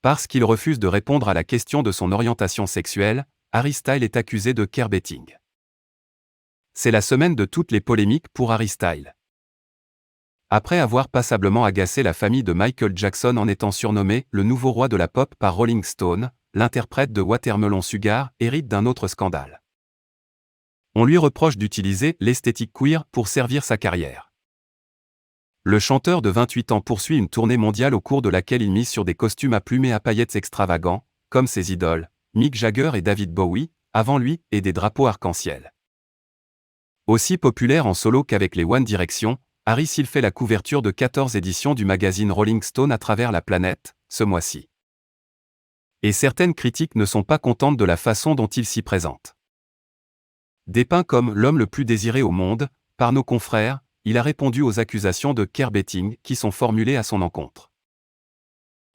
Parce qu'il refuse de répondre à la question de son orientation sexuelle, Harry Styles est accusé de queerbaiting. C'est la semaine de toutes les polémiques pour Harry Styles. Après avoir passablement agacé la famille de Michael Jackson en étant surnommé « le nouveau roi de la pop » par Rolling Stone, l'interprète de Watermelon Sugar hérite d'un autre scandale. On lui reproche d'utiliser l'esthétique queer pour servir sa carrière. Le chanteur de 28 ans poursuit une tournée mondiale au cours de laquelle il mise sur des costumes à plumes et à paillettes extravagants, comme ses idoles, Mick Jagger et David Bowie, avant lui, et des drapeaux arc-en-ciel. Aussi populaire en solo qu'avec les One Direction, Harry Styles fait la couverture de 14 éditions du magazine Rolling Stone à travers la planète, ce mois-ci. Et certaines critiques ne sont pas contentes de la façon dont il s'y présente. Dépeint comme l'homme le plus désiré au monde, par nos confrères, il a répondu aux accusations de queerbaiting qui sont formulées à son encontre.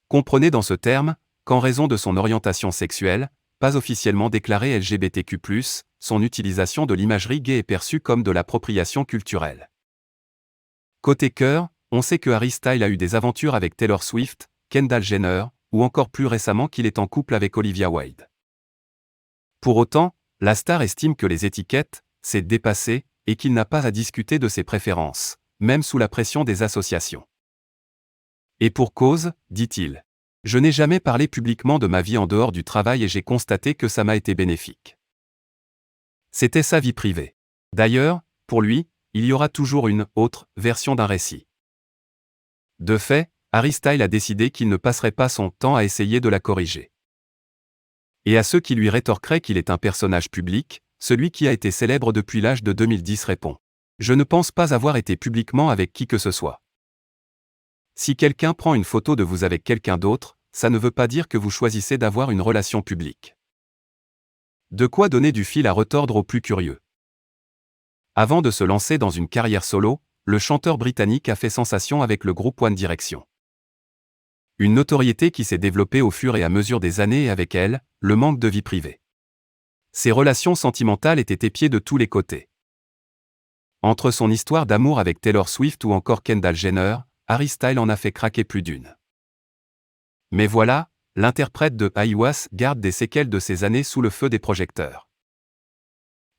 Comprenez dans ce terme qu'en raison de son orientation sexuelle, pas officiellement déclarée LGBTQ+, son utilisation de l'imagerie gay est perçue comme de l'appropriation culturelle. Côté cœur, on sait que Harry Styles a eu des aventures avec Taylor Swift, Kendall Jenner, ou encore plus récemment qu'il est en couple avec Olivia Wilde. Pour autant, la star estime que les étiquettes, c'est dépassé, et qu'il n'a pas à discuter de ses préférences, même sous la pression des associations. Et pour cause, dit-il. Je n'ai jamais parlé publiquement de ma vie en dehors du travail et j'ai constaté que ça m'a été bénéfique. C'était sa vie privée. D'ailleurs, pour lui, il y aura toujours une autre version d'un récit. De fait, Harry Styles a décidé qu'il ne passerait pas son temps à essayer de la corriger. Et à ceux qui lui rétorqueraient qu'il est un personnage public, celui qui a été célèbre depuis l'âge de 2010 répond : je ne pense pas avoir été publiquement avec qui que ce soit. Si quelqu'un prend une photo de vous avec quelqu'un d'autre, ça ne veut pas dire que vous choisissez d'avoir une relation publique. De quoi donner du fil à retordre aux plus curieux. Avant de se lancer dans une carrière solo, le chanteur britannique a fait sensation avec le groupe One Direction. Une notoriété qui s'est développée au fur et à mesure des années et avec elle, le manque de vie privée. Ses relations sentimentales étaient épiées de tous les côtés. Entre son histoire d'amour avec Taylor Swift ou encore Kendall Jenner, Harry Styles en a fait craquer plus d'une. Mais voilà, l'interprète de I.Was garde des séquelles de ces années sous le feu des projecteurs.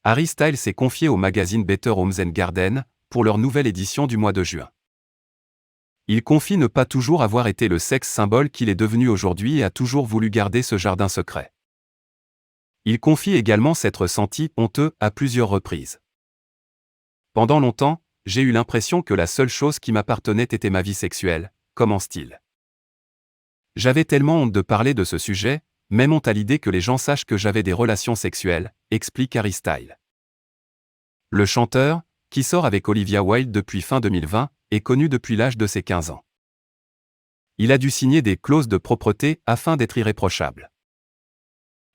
Harry Styles s'est confié au magazine Better Homes and Garden pour leur nouvelle édition du mois de juin. Il confie ne pas toujours avoir été le sexe symbole qu'il est devenu aujourd'hui et a toujours voulu garder ce jardin secret. Il confie également s'être senti honteux à plusieurs reprises. Pendant longtemps, j'ai eu l'impression que la seule chose qui m'appartenait était ma vie sexuelle, commence-t-il. J'avais tellement honte de parler de ce sujet, même honte à l'idée que les gens sachent que j'avais des relations sexuelles, explique Harry Styles. Le chanteur, qui sort avec Olivia Wilde depuis fin 2020, est connu depuis l'âge de ses 15 ans. Il a dû signer des clauses de propreté afin d'être irréprochable.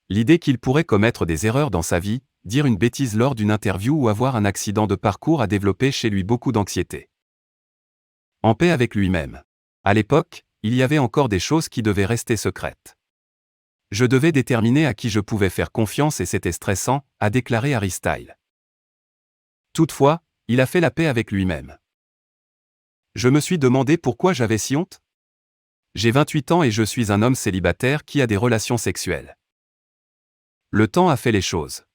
L'idée qu'il pourrait commettre des erreurs dans sa vie, dire une bêtise lors d'une interview ou avoir un accident de parcours a développé chez lui beaucoup d'anxiété. En paix avec lui-même. À l'époque, il y avait encore des choses qui devaient rester secrètes. Je devais déterminer à qui je pouvais faire confiance et c'était stressant, a déclaré Harry Styles. Toutefois, il a fait la paix avec lui-même. Je me suis demandé pourquoi j'avais si honte. J'ai 28 ans et je suis un homme célibataire qui a des relations sexuelles. Le temps a fait les choses.